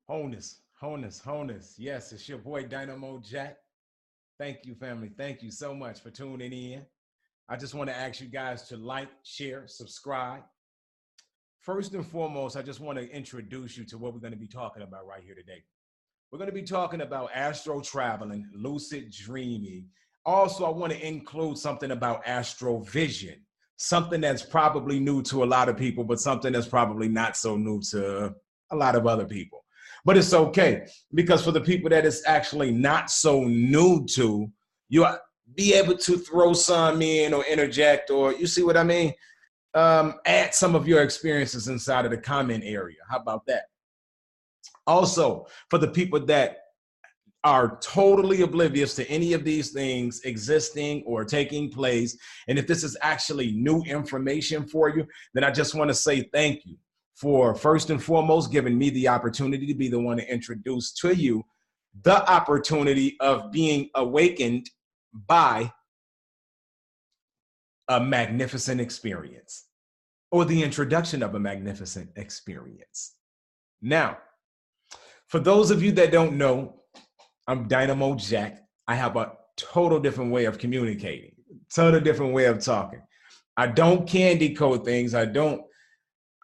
Honus. Yes, it's your boy Dynamo Jakk. Thank you, family. Thank you so much for tuning in. I just want to ask you guys to like, share, subscribe. First and foremost, I just want to introduce you to what we're going to be talking about right here today. We're going to be talking about astral traveling, lucid dreaming. Also, I want to include something about astral vision, something that's probably new to a lot of people, but something that's probably not so new to a lot of other people. But it's okay because for the people that it's actually not so new to, you'll be able to throw some in or interject, or you see what I mean? Add some of your experiences inside of the comment area. How about that? Also, for the people that are totally oblivious to any of these things existing or taking place, and if this is actually new information for you, then I just want to say thank you for first and foremost giving me the opportunity to be the one to introduce to you the opportunity of being awakened by a magnificent experience or the introduction of a magnificent experience. Now, for those of you that don't know, I'm Dynamo Jakk. I have a total different way of communicating, total different way of talking. I don't candy code things. I don't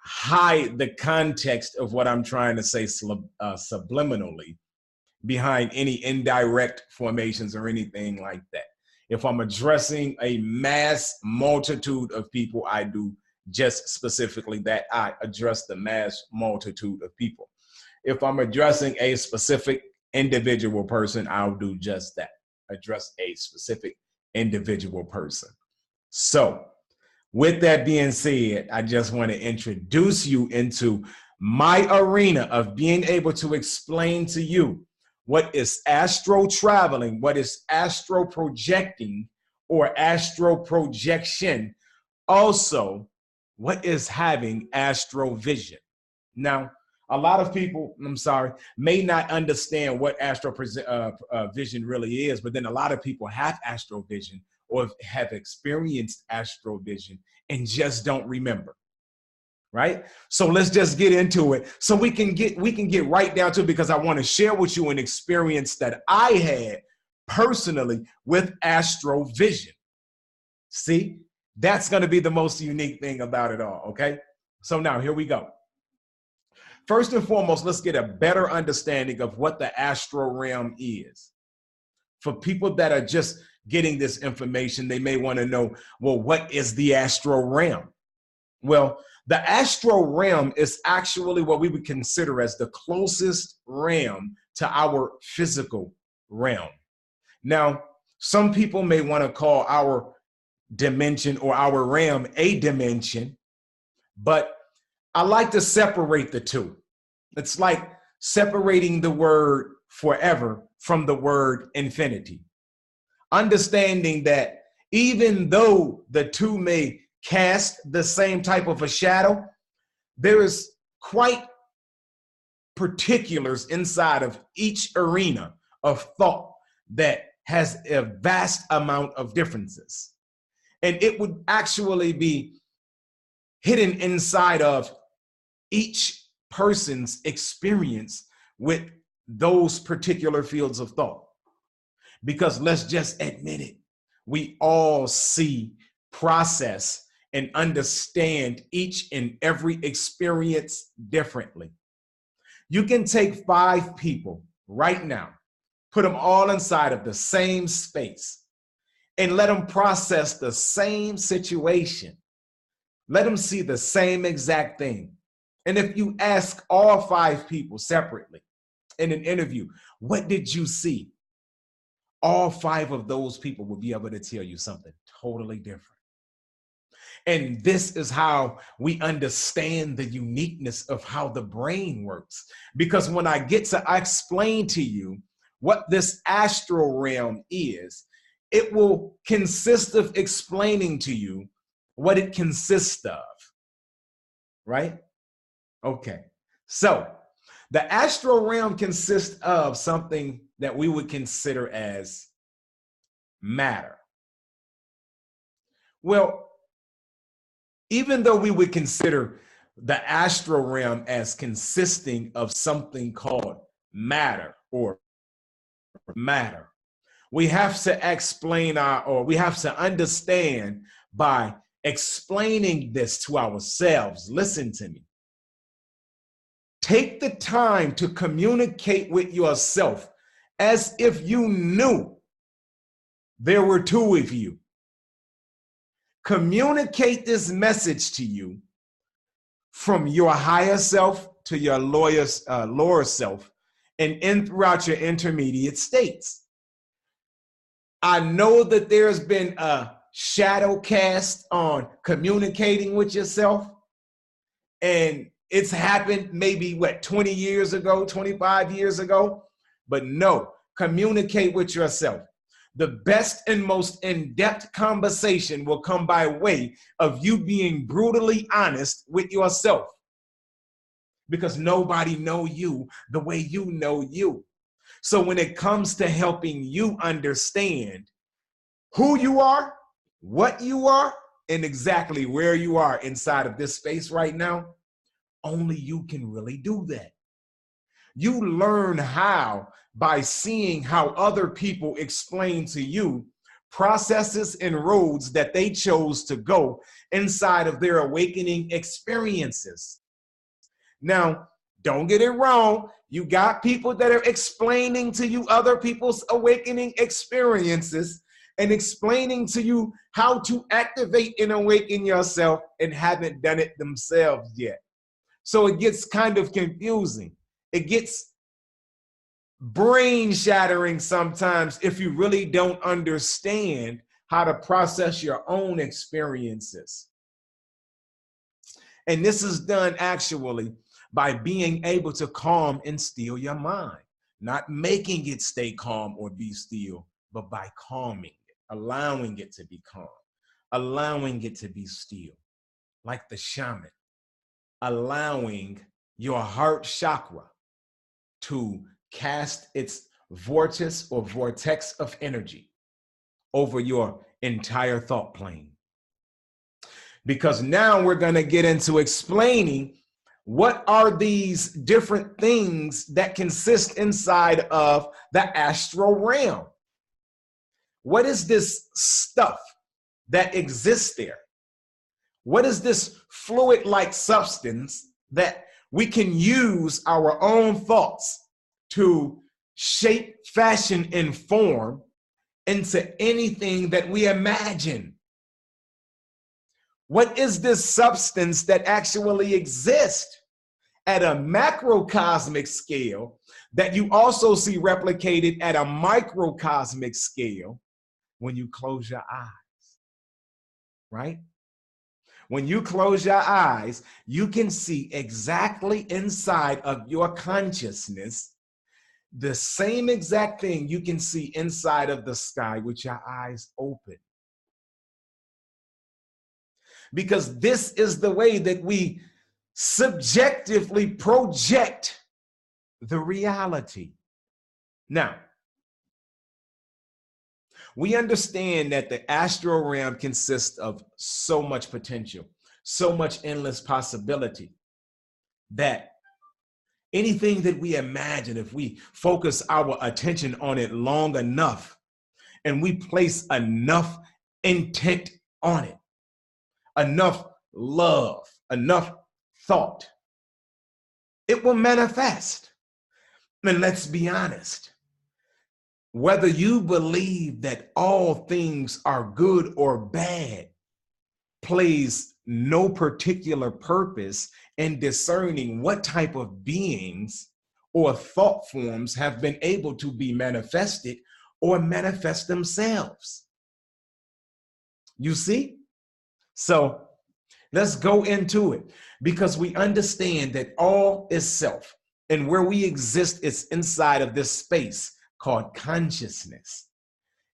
hide the context of what I'm trying to say subliminally behind any indirect formations or anything like that. If I'm addressing a mass multitude of people, I do just specifically that. I address the mass multitude of people. If I'm addressing a specific individual person, I'll do just that. Address a specific individual person. So, with that being said, I just want to introduce you into my arena of being able to explain to you what is astral traveling, what is astral projecting or astral projection. Also, what is having astral vision. Now, a lot of people, may not understand what astral vision really is, but then a lot of people have astral vision or have experienced astral vision and just don't remember. Right? So let's just get into it. So we can get right down to it because I want to share with you an experience that I had personally with astral vision. See, that's going to be the most unique thing about it all. Okay. So now here we go. First and foremost, let's get a better understanding of what the astral realm is. For people that are just getting this information, they may want to know, well, what is the astral realm? Well, the astral realm is actually what we would consider as the closest realm to our physical realm. Now, some people may want to call our dimension or our realm a dimension, but I like to separate the two. It's like separating the word forever from the word infinity. Understanding that even though the two may cast the same type of a shadow, there is quite particulars inside of each arena of thought that has a vast amount of differences. And it would actually be hidden inside of each person's experience with those particular fields of thought. Because let's just admit it, we all see, process, and understand each and every experience differently. You can take 5 people right now, put them all inside of the same space, and let them process the same situation. Let them see the same exact thing. And if you ask all 5 people separately in an interview, what did you see? All 5 of those people will be able to tell you something totally different. And this is how we understand the uniqueness of how the brain works. Because when I get to explain to you what this astral realm is, it will consist of explaining to you what it consists of, right? Okay, so the astral realm consists of something that we would consider as matter. Well, even though we would consider the astral realm as consisting of something called matter or matter. We have to explain we have to understand by explaining this to ourselves. Listen to me. Take the time to communicate with yourself as if you knew there were two of you. Communicate this message to you from your higher self to your lower self and in throughout your intermediate states. I know that there's been a shadow cast on communicating with yourself, and it's happened maybe 20 years ago, 25 years ago, but no, communicate with yourself. The best and most in-depth conversation will come by way of you being brutally honest with yourself, because nobody knows you the way you know you. So when it comes to helping you understand who you are, what you are, and exactly where you are inside of this space right now, only you can really do that. You learn how by seeing how other people explain to you processes and roads that they chose to go inside of their awakening experiences. Now, don't get it wrong. You got people that are explaining to you other people's awakening experiences and explaining to you how to activate and awaken yourself and haven't done it themselves yet. So it gets kind of confusing. It gets brain shattering sometimes if you really don't understand how to process your own experiences. And this is done actually by being able to calm and still your mind, not making it stay calm or be still, but by calming it, allowing it to be calm, allowing it to be still, like the shaman, allowing your heart chakra to cast its vortex or vortex of energy over your entire thought plane. Because now we're going to get into explaining what are these different things that consist inside of the astral realm. What is this stuff that exists there? What is this fluid-like substance that we can use our own thoughts to shape, fashion, and form into anything that we imagine? What is this substance that actually exists at a macrocosmic scale that you also see replicated at a microcosmic scale when you close your eyes, right? When you close your eyes, you can see exactly inside of your consciousness the same exact thing you can see inside of the sky with your eyes open. Because this is the way that we subjectively project the reality. Now, we understand that the astral realm consists of so much potential, so much endless possibility, that anything that we imagine, if we focus our attention on it long enough and we place enough intent on it, enough love, enough thought, it will manifest. And let's be honest, whether you believe that all things are good or bad plays no particular purpose in discerning what type of beings or thought forms have been able to be manifested or manifest themselves. You see? So let's go into it, because we understand that all is self, and where we exist is inside of this space called consciousness.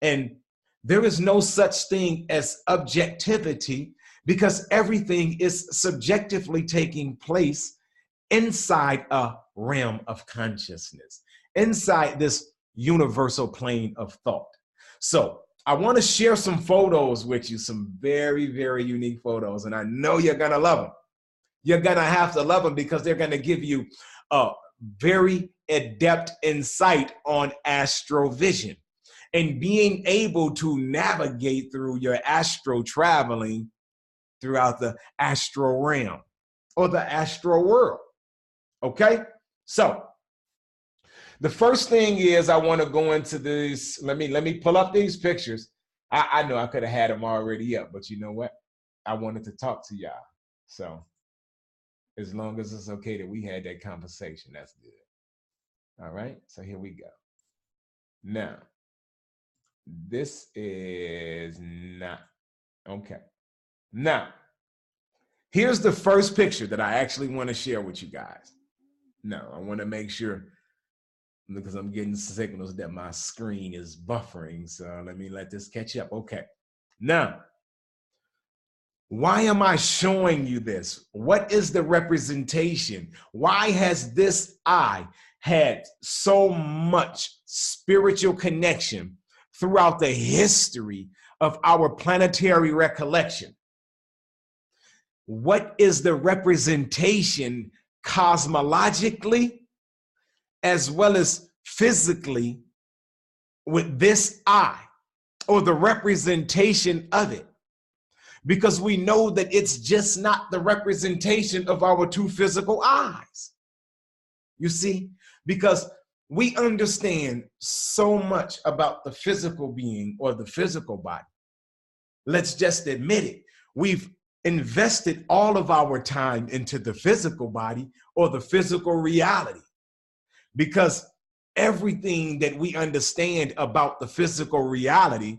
And there is no such thing as objectivity, because everything is subjectively taking place inside a realm of consciousness, inside this universal plane of thought. So I want to share some photos with you, some very, very unique photos, and I know you're going to love them. You're going to have to love them because they're going to give you a very adept insight on astral vision and being able to navigate through your astral traveling throughout the astral realm or the astral world. Okay? So the first thing is I want to go into this. Let me pull up these pictures. I know I could have had them already up, but you know what? I wanted to talk to y'all. So as long as it's okay that we had that conversation, that's good. All right, so here we go. Now, this is not, okay. Now, here's the first picture that I actually want to share with you guys. Now, I want to make sure, because I'm getting signals that my screen is buffering, so let this catch up. Okay, now, why am I showing you this? What is the representation? Why has this eye had so much spiritual connection throughout the history of our planetary recollection? What is the representation cosmologically as well as physically with this eye, or the representation of it? Because we know that it's just not the representation of our two physical eyes. You see, because we understand so much about the physical being or the physical body. Let's just admit it. We've invested all of our time into the physical body or the physical reality, because everything that we understand about the physical reality,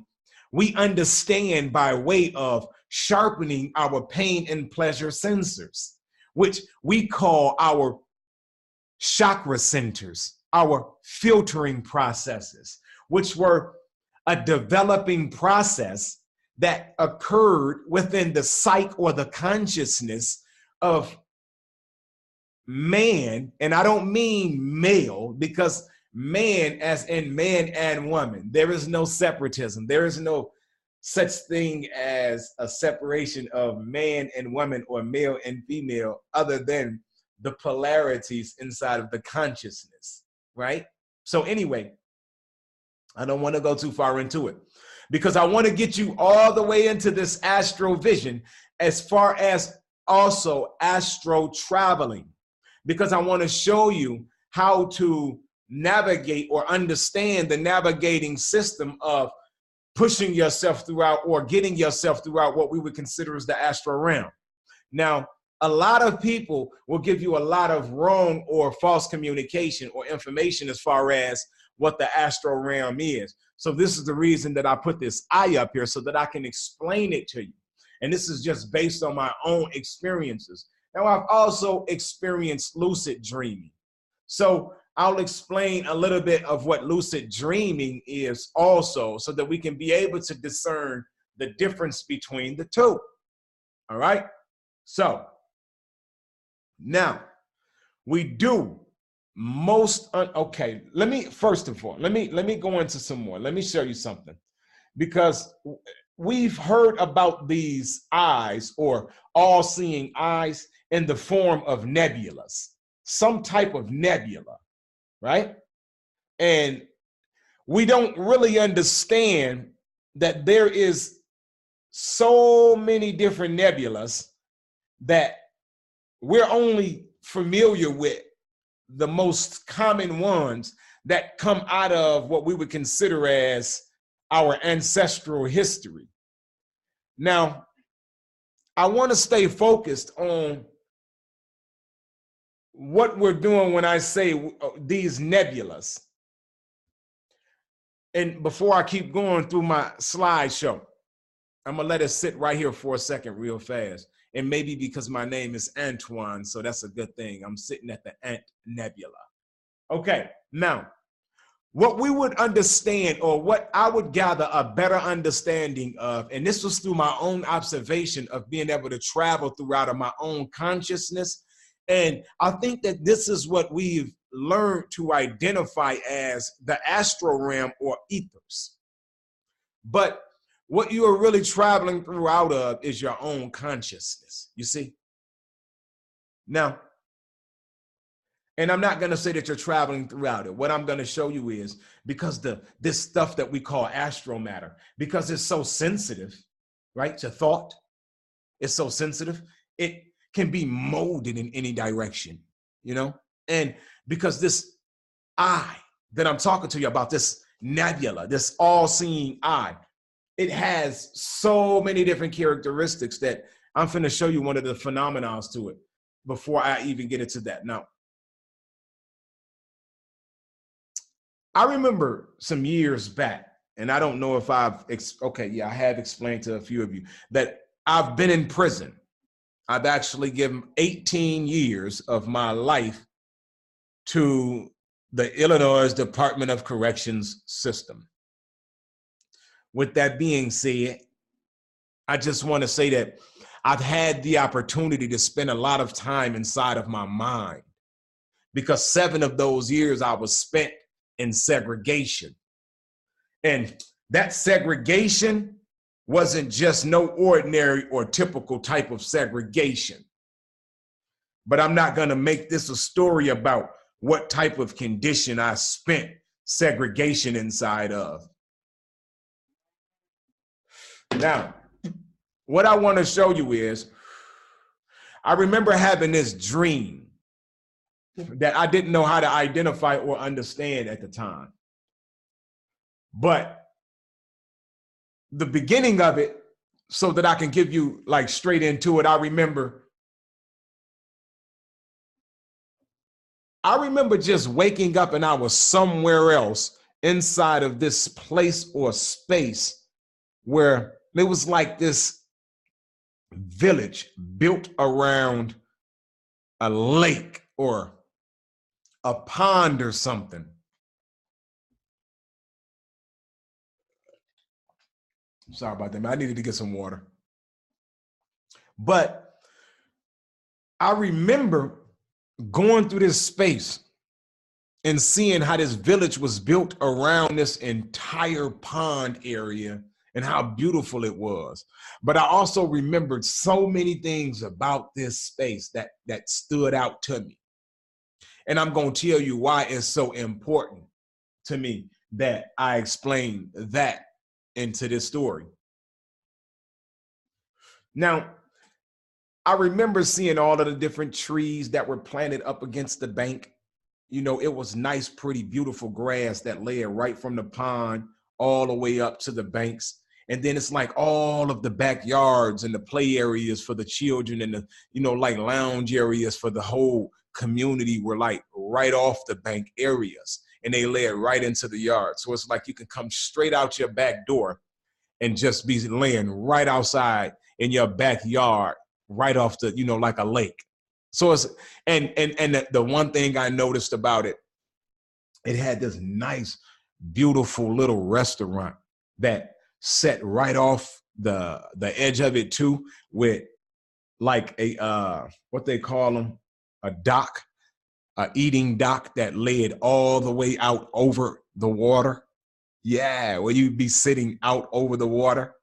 we understand by way of sharpening our pain and pleasure sensors, which we call our chakra centers, our filtering processes, which were a developing process that occurred within the psyche or the consciousness of man. And I don't mean male, because man as in man and woman, there is no separatism. There is no such thing as a separation of man and woman or male and female, other than the polarities inside of the consciousness, right? So anyway, I don't want to go too far into it, because I want to get you all the way into this astral vision, as far as also astral traveling, because I want to show you how to navigate or understand the navigating system of pushing yourself throughout or getting yourself throughout what we would consider as the astral realm. Now, a lot of people will give you a lot of wrong or false communication or information as far as what the astral realm is. So this is the reason that I put this eye up here, so that I can explain it to you. And this is just based on my own experiences. Now, I've also experienced lucid dreaming. So I'll explain a little bit of what lucid dreaming is also, so that we can be able to discern the difference between the two. All right. So now we do most, okay, let me, first of all, let me go into some more. Let me show you something, because we've heard about these eyes, or all-seeing eyes, in the form of nebulas, some type of nebula, right? And we don't really understand that there is so many different nebulas that we're only familiar with the most common ones that come out of what we would consider as our ancestral history. Now, I want to stay focused on what we're doing when I say these nebulas. And before I keep going through my slideshow, I'm going to let it sit right here for a second real fast. And maybe because my name is Antoine, so that's a good thing. I'm sitting at the Ant Nebula. Okay, now, what we would understand, or what I would gather a better understanding of, and this was through my own observation of being able to travel throughout of my own consciousness. And I think that this is what we've learned to identify as the astral realm or ethers. But what you are really traveling throughout of is your own consciousness, you see? Now, and I'm not going to say that you're traveling throughout it. What I'm going to show you is because this stuff that we call astral matter, because it's so sensitive, right, to thought, it's so sensitive, it can be molded in any direction, you know? And because this eye that I'm talking to you about, this nebula, this all-seeing eye, it has so many different characteristics that I'm finna show you one of the phenomena to it before I even get into that. Now, I remember some years back, and I don't know if I have explained to a few of you that I've been in prison. I've actually given 18 years of my life to the Illinois Department of Corrections system. With that being said, I just want to say that I've had the opportunity to spend a lot of time inside of my mind, because 7 of those years I was spent in segregation. And that segregation wasn't just no ordinary or typical type of segregation. But I'm not going to make this a story about what type of condition I spent segregation inside of. Now, what I want to show you is, I remember having this dream that I didn't know how to identify or understand at the time. But the beginning of it, so that I can give you like straight into it, I remember just waking up and I was somewhere else inside of this place or space where it was like this village built around a lake or a pond or something. Sorry about that, man. I needed to get some water. But I remember going through this space and seeing how this village was built around this entire pond area and how beautiful it was. But I also remembered so many things about this space that stood out to me. And I'm going to tell you why it's so important to me that I explain that into this story. Now, I remember seeing all of the different trees that were planted up against the bank. You know, it was nice, pretty, beautiful grass that lay right from the pond all the way up to the banks. And then it's like all of the backyards and the play areas for the children and the, you know, like lounge areas for the whole community were like right off the bank areas, and they lay right into the yard. So it's like you can come straight out your back door and just be laying right outside in your backyard, right off the, you know, like a lake. So it's, and the one thing I noticed about it, it had this nice, beautiful little restaurant that set right off the edge of it too, with like a, what they call them, a dock, a eating dock that led all the way out over the water. Yeah, where you'd be sitting out over the water,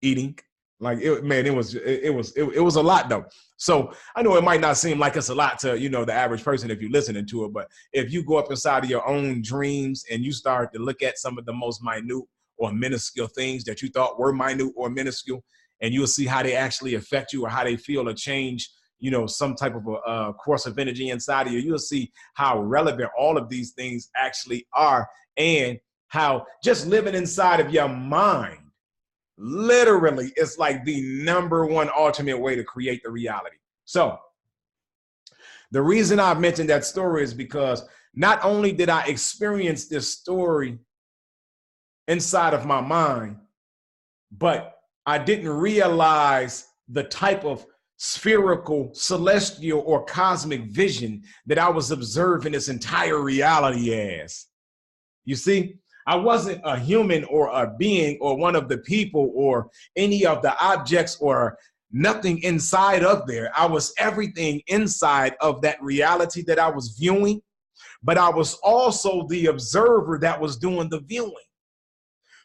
eating. Like it, man, it was a lot though. So I know it might not seem like it's a lot to, you know, the average person if you're listening to it, but if you go up inside of your own dreams and you start to look at some of the most minute or minuscule things that you thought were minute or minuscule, and you'll see how they actually affect you or how they feel or change, you know, some type of a course of energy inside of you, you'll see how relevant all of these things actually are, and how just living inside of your mind, literally, it's like the #1 ultimate way to create the reality. So the reason I've mentioned that story is because not only did I experience this story inside of my mind, but I didn't realize the type of spherical, celestial, or cosmic vision that I was observing this entire reality as. You see, I wasn't a human or a being or one of the people or any of the objects or nothing inside of there. I was everything inside of that reality that I was viewing, but I was also the observer that was doing the viewing.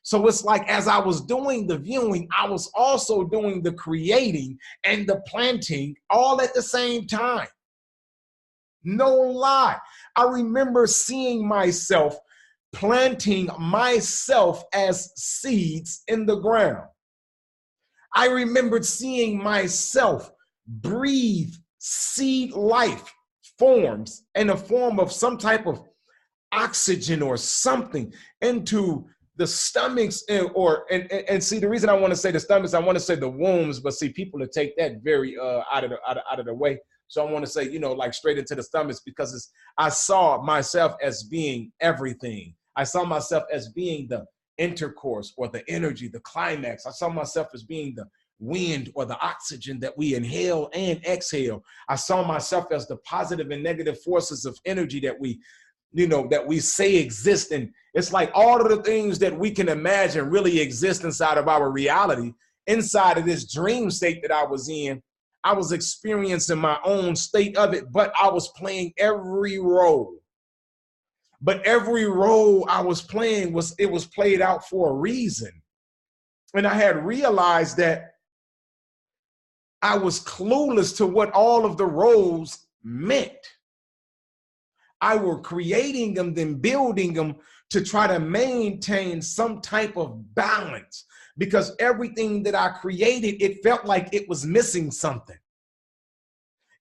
So it's like as I was doing the viewing, I was also doing the creating and the planting all at the same time. No lie. I remember seeing myself planting myself as seeds in the ground. I remembered seeing myself breathe seed life forms in the form of some type of oxygen or something into the stomachs and see, the reason I want to say the stomachs, I want to say the wombs, but see, people will take that very out of the way. So I want to say, like straight into the stomachs, because I saw myself as being everything. I saw myself as being the intercourse or the energy, the climax. I saw myself as being the wind or the oxygen that we inhale and exhale. I saw myself as the positive and negative forces of energy that we say exist. And it's like all of the things that we can imagine really exist inside of our reality, inside of this dream state that I was in. I was experiencing my own state of it, but I was playing every role. But every role I was playing was played out for a reason. And I had realized that I was clueless to what all of the roles meant. I were creating them, then building them to try to maintain some type of balance, because everything that I created, it felt like it was missing something.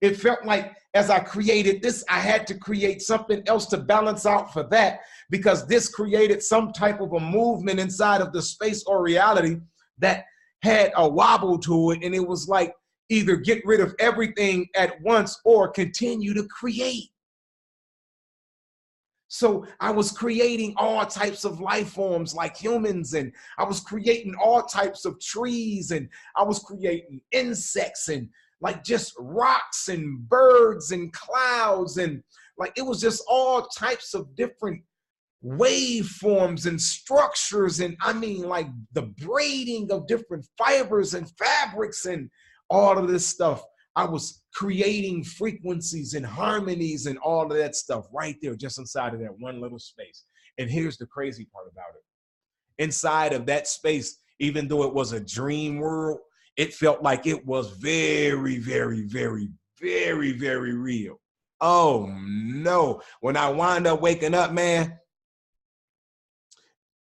It felt like as I created this, I had to create something else to balance out for that, because this created some type of a movement inside of the space or reality that had a wobble to it. And it was like either get rid of everything at once or continue to create. So I was creating all types of life forms like humans, and I was creating all types of trees, and I was creating insects, and like just rocks and birds and clouds, and like it was just all types of different waveforms and structures, and I mean like the braiding of different fibers and fabrics and all of this stuff. I was creating frequencies and harmonies and all of that stuff right there, just inside of that one little space. And here's the crazy part about it. Inside of that space, even though it was a dream world, it felt like it was very, very, very, very, very real. Oh no. When I wound up waking up, man,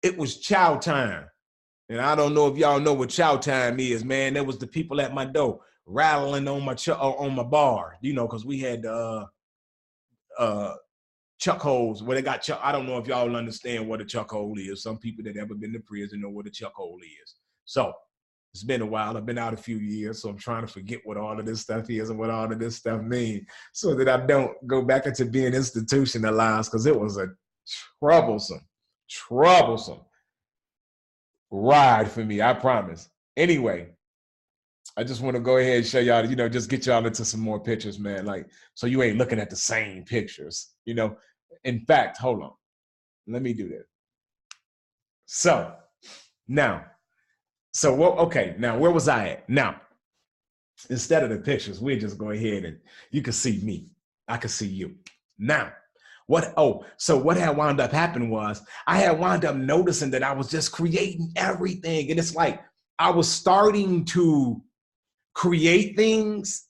it was chow time. And I don't know if y'all know what chow time is, man. There was the people at my door rattling on my bar, because we had chuck holes where they got chuck. I don't know if y'all understand what a chuck hole is. Some people that ever been to prison know what a chuck hole is. So it's been a while. I've been out a few years, so I'm trying to forget what all of this stuff is and what all of this stuff means, so that I don't go back into being institutionalized, because it was a troublesome ride for me, I promise. Anyway, I just want to go ahead and show y'all, just get y'all into some more pictures, man. Like, so you ain't looking at the same pictures, In fact, hold on. Let me do that. So now, now where was I at? Now, instead of the pictures, we'll just go ahead and you can see me. I can see you. Now, what had wound up happening was I had wound up noticing that I was just creating everything. And it's like I was starting to create things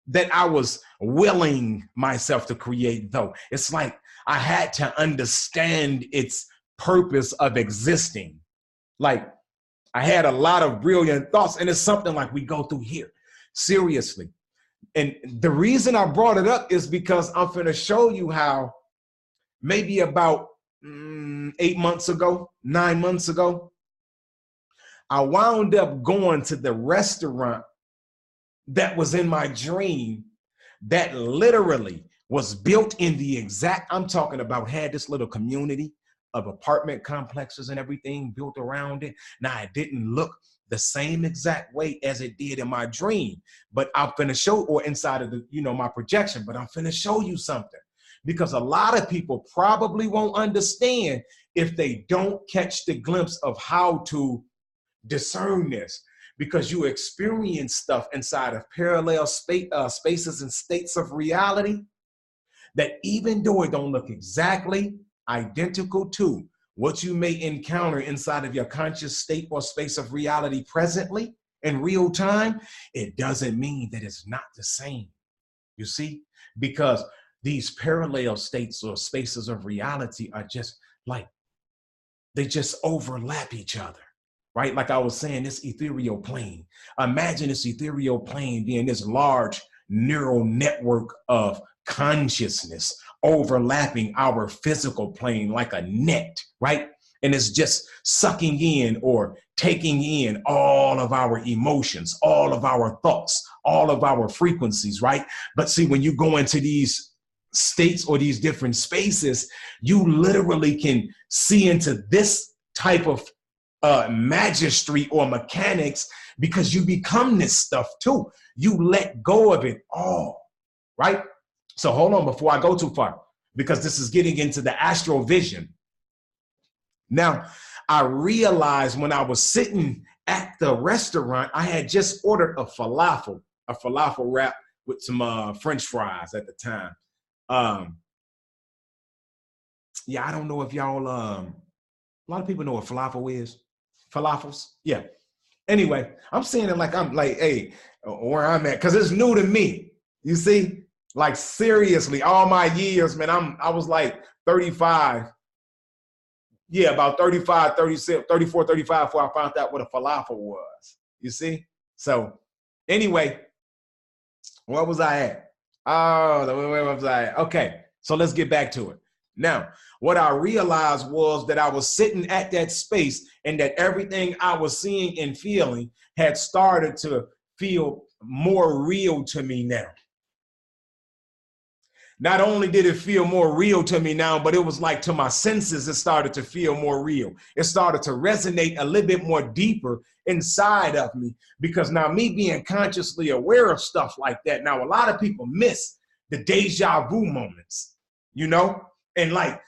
that I was willing myself to create, though. It's like I had to understand its purpose of existing. Like I had a lot of brilliant thoughts, and it's something like we go through here. Seriously. And the reason I brought it up is because I'm going to show you how maybe about 9 months ago, I wound up going to the restaurant that was in my dream that literally was built in the exact, I'm talking about, had this little community of apartment complexes and everything built around it. Now, it didn't look the same exact way as it did in my dream, but I'm finna show, or inside of the, my projection, but I'm finna show you something, because a lot of people probably won't understand if they don't catch the glimpse of how to discern this, because you experience stuff inside of parallel spaces and states of reality that, even though it don't look exactly identical to what you may encounter inside of your conscious state or space of reality presently in real time, it doesn't mean that it's not the same. You see? because these parallel states or spaces of reality are just like, they just overlap each other, right? Like I was saying, this ethereal plane. Imagine this ethereal plane being this large neural network of consciousness overlapping our physical plane like a net, right? And it's just sucking in or taking in all of our emotions, all of our thoughts, all of our frequencies, right? But see, when you go into these states or these different spaces, you literally can see into this type of magistry or mechanics, because you become this stuff too. You let go of it all, right? So hold on before I go too far, because this is getting into the astral vision. Now, I realized when I was sitting at the restaurant, I had just ordered a falafel wrap with some French fries at the time. Yeah, I don't know if y'all, a lot of people know what falafel is. Falafels, yeah. Anyway, I'm saying it like I'm like, hey, where I'm at, because it's new to me. You see, like seriously, all my years, man, I was like 35. Yeah, about 35, 36, 34, 35 before I found out what a falafel was. You see? So anyway, where was I at? Oh, where was I at? Okay, so let's get back to it. Now, what I realized was that I was sitting at that space and that everything I was seeing and feeling had started to feel more real to me now. Not only did it feel more real to me now, but it was like to my senses, it started to feel more real. It started to resonate a little bit more deeper inside of me, because now me being consciously aware of stuff like that. Now, a lot of people miss the deja vu moments, you know, and like,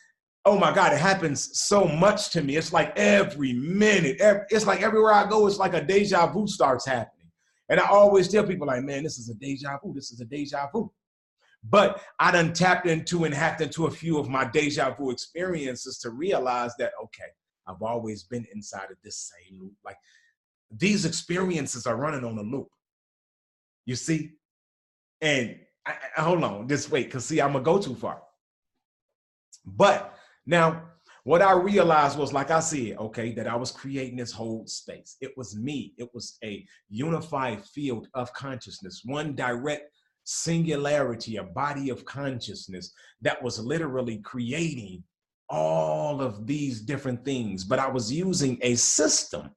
oh my God, it happens so much to me. It's like every minute, it's like everywhere I go, it's like a deja vu starts happening. And I always tell people like, man, this is a deja vu. This is a deja vu. But I done tapped into and hacked into a few of my deja vu experiences to realize that, okay, I've always been inside of this same loop. Like these experiences are running on a loop, you see? And hold on, just wait, because see, I'm gonna go too far. But now what I realized was, like I said, okay, that I was creating this whole space. It was me. It was a unified field of consciousness, one direct singularity, a body of consciousness that was literally creating all of these different things. But I was using a system.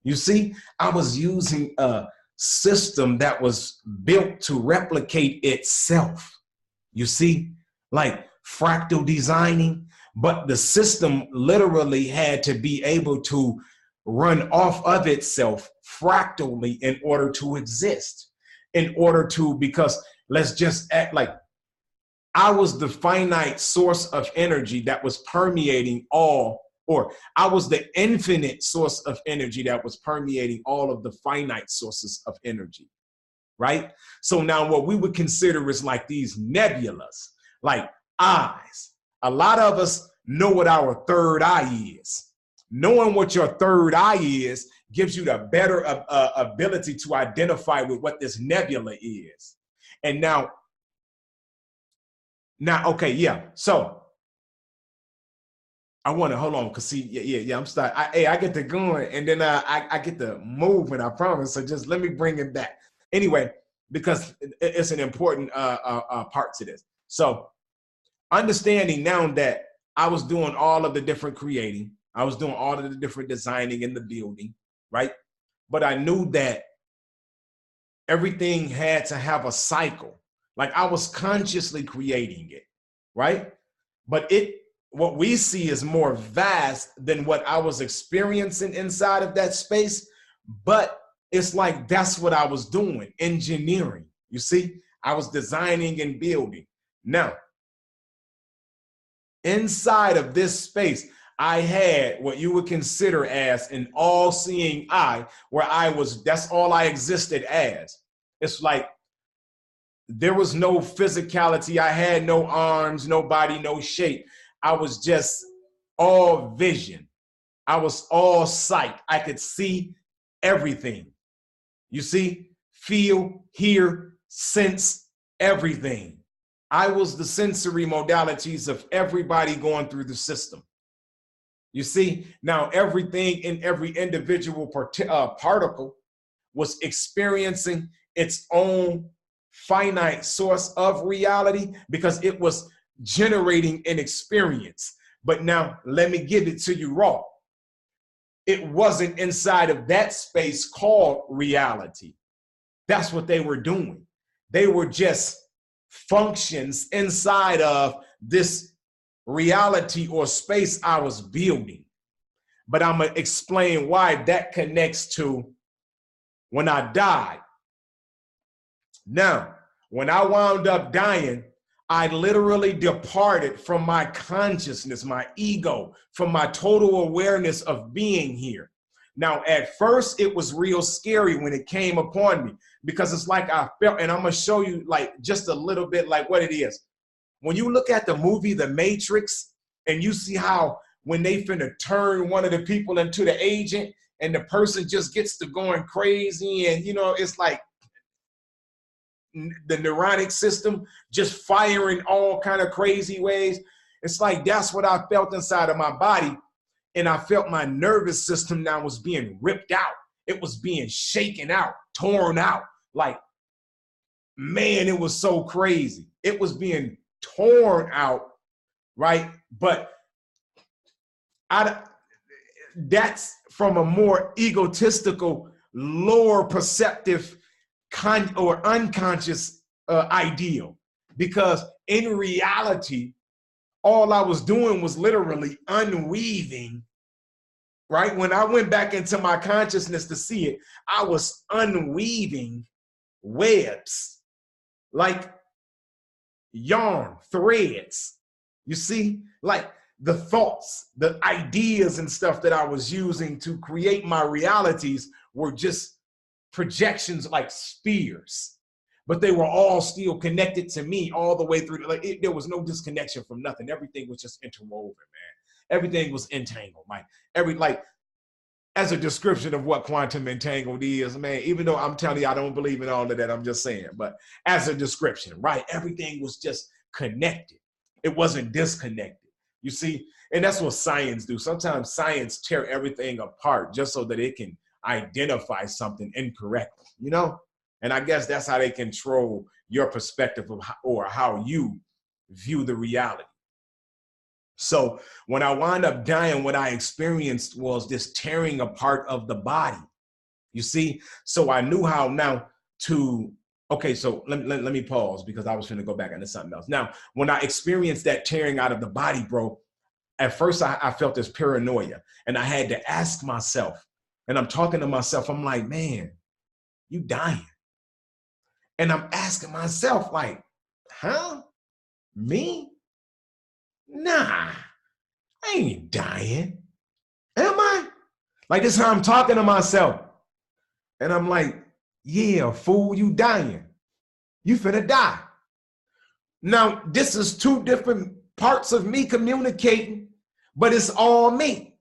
You see, I was using a system that was built to replicate itself. You see, like fractal designing, but the system literally had to be able to run off of itself fractally in order to exist. In order to, because let's just act like I was the finite source of energy that was permeating all, or I was the infinite source of energy that was permeating all of the finite sources of energy, right? So now what we would consider is like these nebulas, like eyes. A lot of us know what our third eye is. Knowing what your third eye is gives you the better ability to identify with what this nebula is. And now, okay, yeah. So I want to hold on, because see, yeah. I'm starting. I get to going, and then I get to moving. I promise. So just let me bring it back anyway, because it's an important part to this. So understanding now that I was doing all of the different creating, I was doing all of the different designing in the building, right? But I knew that everything had to have a cycle. Like I was consciously creating it, right? But what we see is more vast than what I was experiencing inside of that space. But it's like that's what I was doing, engineering. You see, I was designing and building. Now, inside of this space, I had what you would consider as an all-seeing eye, where that's all I existed as. It's like there was no physicality. I had no arms, no body, no shape. I was just all vision. I was all sight. I could see everything. You see, feel, hear, sense everything. I was the sensory modalities of everybody going through the system. You see, now everything in every individual particle was experiencing its own finite source of reality because it was generating an experience. But now let me give it to you raw. It wasn't inside of that space called reality. That's what they were doing. They were just functions inside of this reality or space I was building. But I'm going to explain why that connects to when I died. Now, when I wound up dying, I literally departed from my consciousness, my ego, from my total awareness of being here. Now, at first, it was real scary when it came upon me because it's like I felt, and I'm going to show you like just a little bit like what it is. When you look at the movie The Matrix and you see how when they finna turn one of the people into the agent and the person just gets to going crazy and, you know, it's like the neurotic system just firing all kind of crazy ways. It's like that's what I felt inside of my body. And I felt my nervous system now was being ripped out. It was being shaken out, torn out. Like, man, it was so crazy. It was being torn out, right? But that's from a more egotistical, lower perceptive or unconscious ideal. Because in reality, all I was doing was literally unweaving, right? When I went back into my consciousness to see it, I was unweaving webs, like yarn, threads. You see, like the thoughts, the ideas and stuff that I was using to create my realities were just projections like spheres, but they were all still connected to me all the way through. Like there was no disconnection from nothing. Everything was just interwoven, man. Everything was entangled. Like as a description of what quantum entangled is, man, even though I'm telling you, I don't believe in all of that, I'm just saying, but as a description, right? Everything was just connected. It wasn't disconnected. You see, and that's what science do. Sometimes science tear everything apart just so that it can identify something incorrectly, you know? And I guess that's how they control your perspective of how you view the reality. So when I wound up dying, what I experienced was this tearing apart of the body, you see? So I knew how now to, okay, so let me pause because I was going to go back into something else. Now, when I experienced that tearing out of the body, bro, at first I felt this paranoia and I had to ask myself, and I'm talking to myself, I'm like, man, you dying. And I'm asking myself like, huh? Me? Nah, I ain't dying. Am I? Like this is how I'm talking to myself. And I'm like, yeah, fool, you dying. You finna die. Now, this is two different parts of me communicating, but it's all me.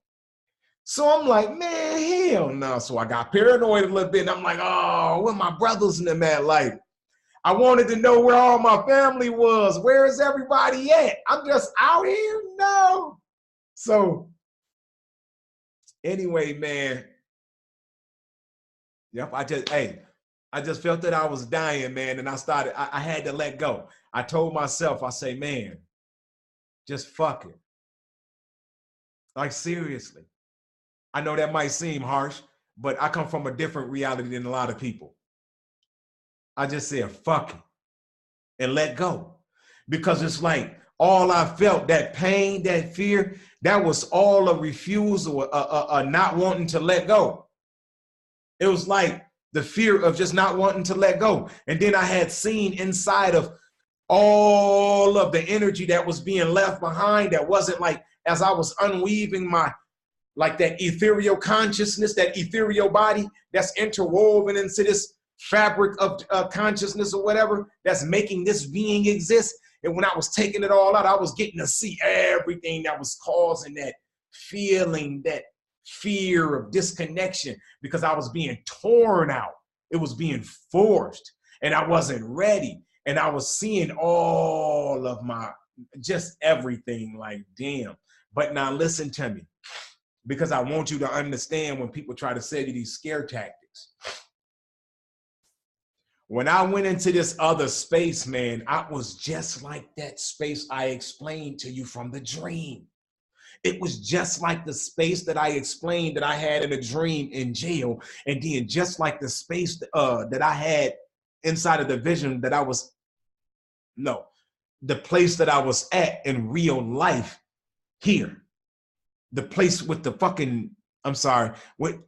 So I'm like, man, hell no. So I got paranoid a little bit. And I'm like, oh, where my brothers in them at? Like, I wanted to know where all my family was. Where is everybody at? I'm just out here? No. So anyway, man. Yep, I just felt that I was dying, man. And I had to let go. I told myself, I say, man, just fuck it. Like, seriously. I know that might seem harsh, but I come from a different reality than a lot of people. I just said, fuck it, and let go. Because it's like all I felt, that pain, that fear, that was all a refusal, a not wanting to let go. It was like the fear of just not wanting to let go. And then I had seen inside of all of the energy that was being left behind that wasn't like, as I was unweaving like that ethereal consciousness, that ethereal body that's interwoven into this fabric of consciousness or whatever that's making this being exist. And when I was taking it all out, I was getting to see everything that was causing that feeling, that fear of disconnection, because I was being torn out. It was being forced and I wasn't ready. And I was seeing all of my, just everything, like, damn. But now listen to me, because I want you to understand when people try to sell you these scare tactics. When I went into this other space, man, I was just like that space I explained to you from the dream. It was just like the space that I explained that I had in a dream in jail, and then just like the space that I had inside of the vision that I was, no, the place that I was at in real life here. The place with the fucking, I'm sorry, with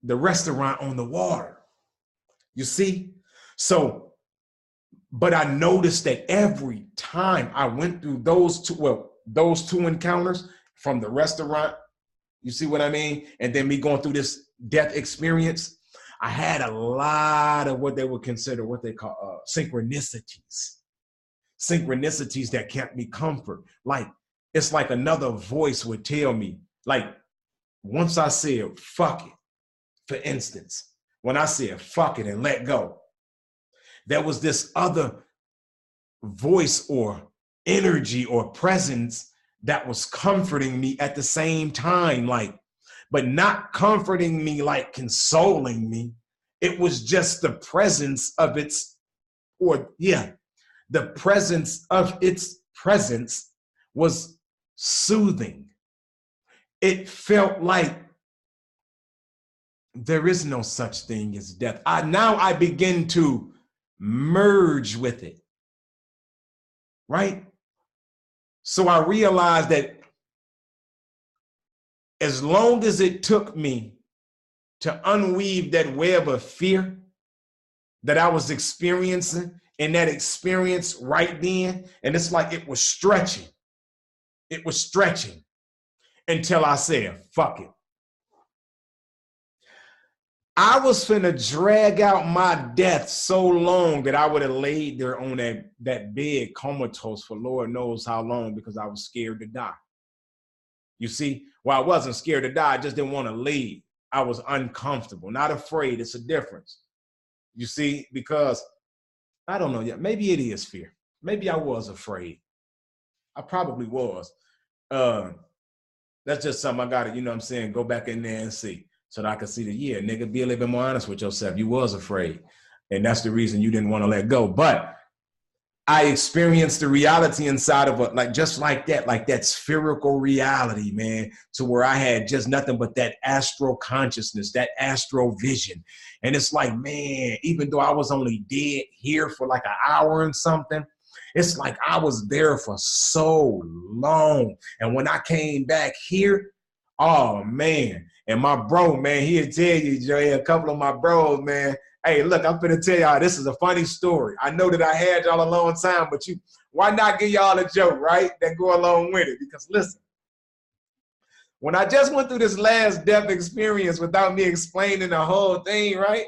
the restaurant on the water. You see? So, but I noticed that every time I went through those two encounters, from the restaurant, you see what I mean? And then me going through this death experience, I had a lot of what they would consider, what they call synchronicities. Synchronicities that kept me comfort. Like, it's like another voice would tell me, like, once I said, fuck it, for instance, when I said, fuck it and let go, there was this other voice or energy or presence that was comforting me at the same time, like, but not comforting me like consoling me. It was just the presence of its, or yeah, the presence of its presence was soothing. It felt like there is no such thing as death. Now I begin to merge with it, right? So I realized that as long as it took me to unweave that web of fear that I was experiencing in that experience right then, and it's like it was stretching. It was stretching until I said, fuck it. I was finna drag out my death so long that I would have laid there on that bed comatose for Lord knows how long, because I was scared to die. You see, well, I wasn't scared to die. I just didn't want to leave. I was uncomfortable, not afraid. It's a difference. You see, because I don't know yet. Maybe it is fear. Maybe I was afraid. I probably was. That's just something I got to, you know what I'm saying, go back in there and see. So that I could see that, yeah, nigga, be a little bit more honest with yourself. You was afraid. And that's the reason you didn't want to let go. But I experienced the reality inside of it, like just like that spherical reality, man, to where I had just nothing but that astral consciousness, that astral vision. And it's like, man, even though I was only dead here for like an hour and something, it's like I was there for so long. And when I came back here, oh, man. And my bro, man, he'll tell you, Joey, a couple of my bros, man, hey, look, I'm finna tell y'all, this is a funny story. I know that I had y'all a long time, but why not give y'all a joke, right? That go along with it. Because listen, when I just went through this last death experience without me explaining the whole thing, right?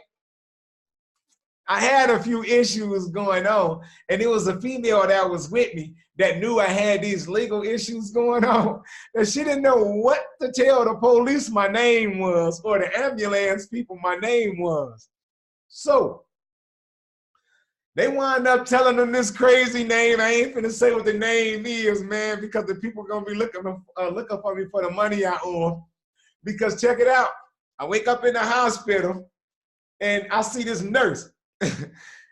I had a few issues going on, and it was a female that was with me that knew I had these legal issues going on, and she didn't know what to tell the police my name was, or the ambulance people my name was. So they wind up telling them this crazy name. I ain't finna say what the name is, man, because the people are gonna be looking for me for the money I owe. Because check it out, I wake up in the hospital and I see this nurse.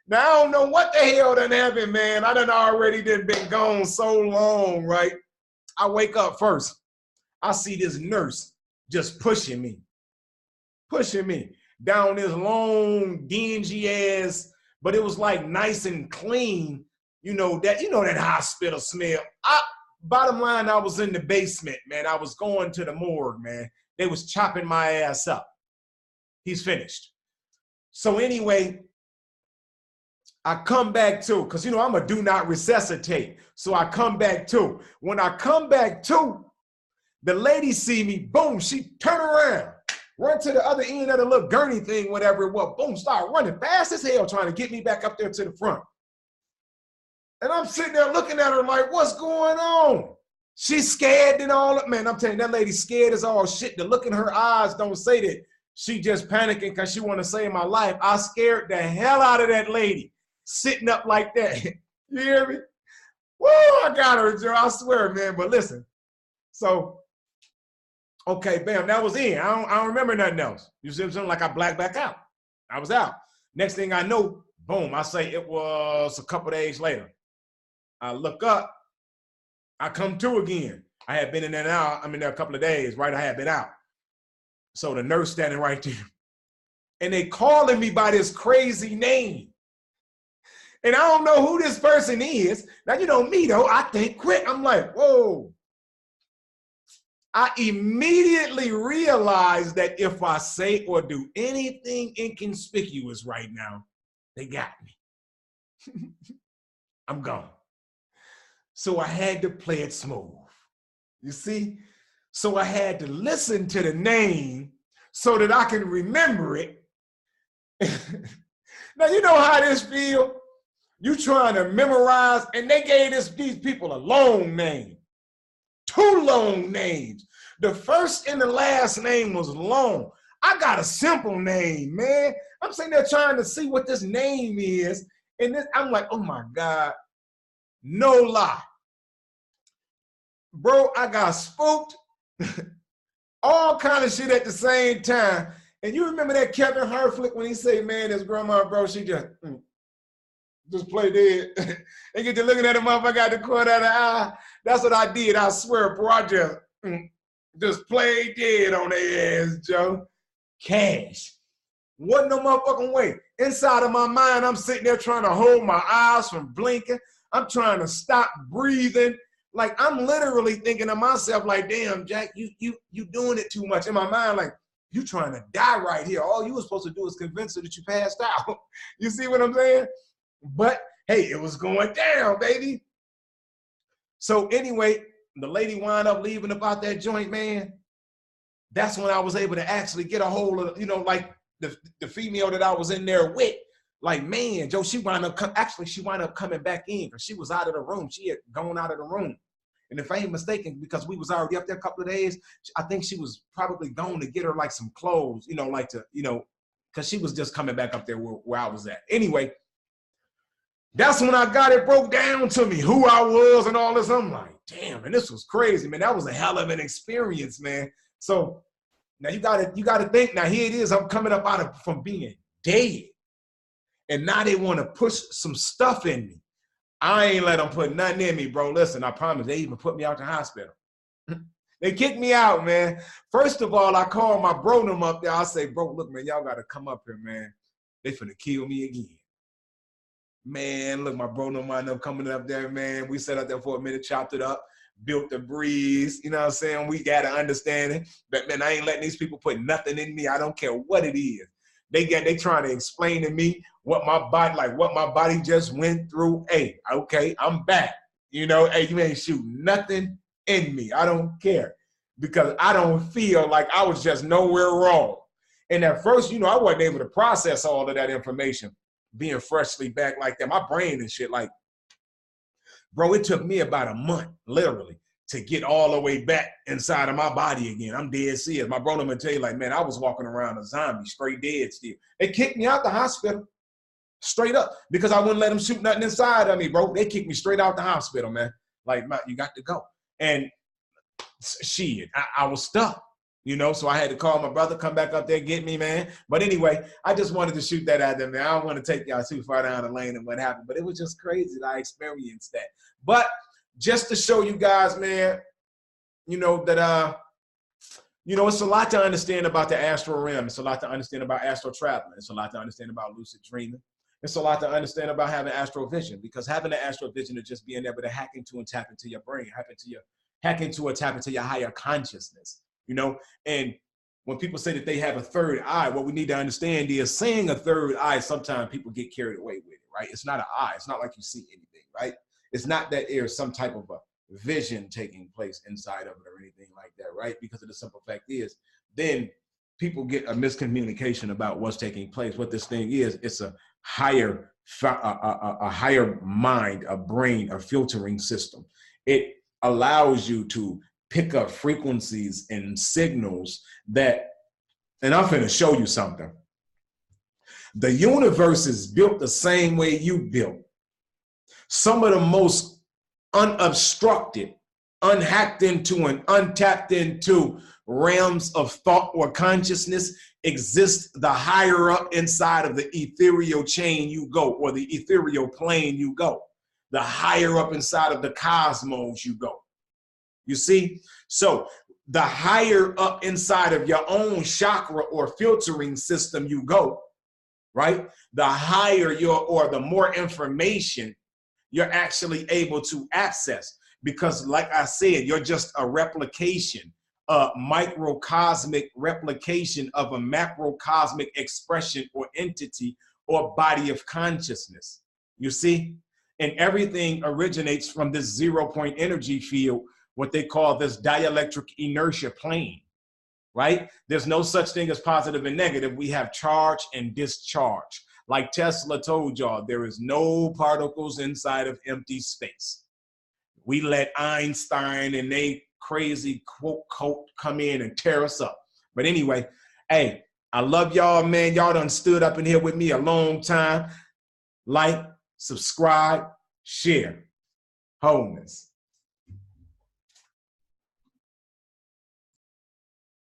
Now, I don't know what the hell done happened, man. I done already been gone so long, right? I wake up first. I see this nurse just pushing me down this long, dingy ass, but it was like nice and clean. You know that hospital smell. Bottom line, I was in the basement, man. I was going to the morgue, man. They was chopping my ass up. He's finished. So anyway, I come back to, because, I'm a do not resuscitate. So I come back to. When I come back to, the lady see me, boom, she turn around, run to the other end of the little gurney thing, whatever it was, boom, start running fast as hell trying to get me back up there to the front. And I'm sitting there looking at her like, what's going on? She's scared and all that. Man, I'm telling you, that lady scared as all shit. The look in her eyes don't say that She just panicking because she want to save my life. I scared the hell out of that lady sitting up like that. You hear me? Woo, I got her, Joe. I swear, man. But listen, so, okay, bam, that was in. I don't remember nothing else. You see what I'm saying? Like I blacked back out. I was out. Next thing I know, boom, I say it was a couple days later. I look up, I come to again. I had been in there now, I'm in there a couple of days, right? I had been out. So the nurse standing right there. And they calling me by this crazy name. And I don't know who this person is. Now, you know me though, I think quick. I'm like, whoa. I immediately realized that if I say or do anything inconspicuous right now, they got me. I'm gone. So I had to play it smooth. You see? So I had to listen to the name so that I can remember it. Now, you know how this feel? You trying to memorize, and they gave these people a long name. 2 long names. The first and the last name was long. I got a simple name, man. I'm sitting there trying to see what this name is. And this, I'm like, oh my God, no lie. Bro, I got spooked. All kind of shit at the same time. And you remember that Kevin Hart flick when he said, man, his grandma, bro, she just play dead. And get to looking at the motherfucker out the corner of the eye. That's what I did, I swear, bro. I just play dead on their ass, Joe. Cash. Wasn't no motherfucking way. Inside of my mind, I'm sitting there trying to hold my eyes from blinking. I'm trying to stop breathing. Like, I'm literally thinking to myself, like, damn, Jack, you doing it too much. In my mind, like, you trying to die right here. All you were supposed to do is convince her that you passed out. You see what I'm saying? But, hey, it was going down, baby. So anyway, the lady wound up leaving about that joint, man. That's when I was able to actually get a hold of, you know, like the female that I was in there with. Like, man, Joe, she wound up coming back in because she was out of the room. She had gone out of the room. And if I ain't mistaken, because we was already up there a couple of days, I think she was probably going to get her like some clothes, you know, like to, you know, because she was just coming back up there where I was at. Anyway, that's when I got it broke down to me, who I was and all this. I'm like, damn, and this was crazy, man. That was a hell of an experience, man. So now you gotta think, now here it is, I'm coming up from being dead. And now they want to push some stuff in me. I ain't let them put nothing in me, bro. Listen, I promise, they even put me out the hospital. They kicked me out, man. First of all, I called my bro them up there. I say, bro, look, man, y'all got to come up here, man. They finna kill me again. Man, look, my bro them wind up coming up there, man. We sat up there for a minute, chopped it up, built the breeze. You know what I'm saying? We got to understand it. But, man, I ain't letting these people put nothing in me. I don't care what it is. They trying to explain to me what my body just went through. Hey, okay, I'm back. You know, hey, you ain't shooting nothing in me. I don't care because I don't feel like I was just nowhere wrong. And at first, you know, I wasn't able to process all of that information being freshly back like that. My brain and shit, like, bro, it took me about a month, literally, to get all the way back inside of my body again. I'm dead serious. My brother would tell you, like, man, I was walking around a zombie, straight dead still. They kicked me out the hospital, straight up, because I wouldn't let them shoot nothing inside of me, bro. They kicked me straight out the hospital, man. Like, man, you got to go. And shit, I was stuck, you know, so I had to call my brother, come back up there, get me, man. But anyway, I just wanted to shoot that out there, man. I don't want to take y'all too far down the lane and what happened, but it was just crazy that I experienced that. But just to show you guys, man, you know, that, you know, it's a lot to understand about the astral realm. It's a lot to understand about astral traveling. It's a lot to understand about lucid dreaming. It's a lot to understand about having astral vision, because having the astral vision is just being able to hack into and tap into your brain, hack into or tap into your higher consciousness, you know? And when people say that they have a third eye, what we need to understand is seeing a third eye, sometimes people get carried away with it, right? It's not an eye. It's not like you see anything, right? It's not that there's some type of a vision taking place inside of it or anything like that, right? Because of the simple fact is, then people get a miscommunication about what's taking place. What this thing is, it's a higher mind, a brain, a filtering system. It allows you to pick up frequencies and signals that And I'm finna show you something. The universe is built the same way you built. Some of the most unobstructed, unhacked into and untapped into realms of thought or consciousness exist the higher up inside of the ethereal chain you go, or the ethereal plane you go, the higher up inside of the cosmos you go. You see? So the higher up inside of your own chakra or filtering system you go, right? The higher or the more information you're actually able to access. Because like I said, you're just a replication, a microcosmic replication of a macrocosmic expression or entity or body of consciousness. You see? And everything originates from this 0 point energy field, what they call this dielectric inertia plane, right? There's no such thing as positive and negative. We have charge and discharge. Like Tesla told y'all, there is no particles inside of empty space. We let Einstein and they crazy quote cult come in and tear us up. But anyway, hey, I love y'all, man. Y'all done stood up in here with me a long time. Like, subscribe, share. Wholeness.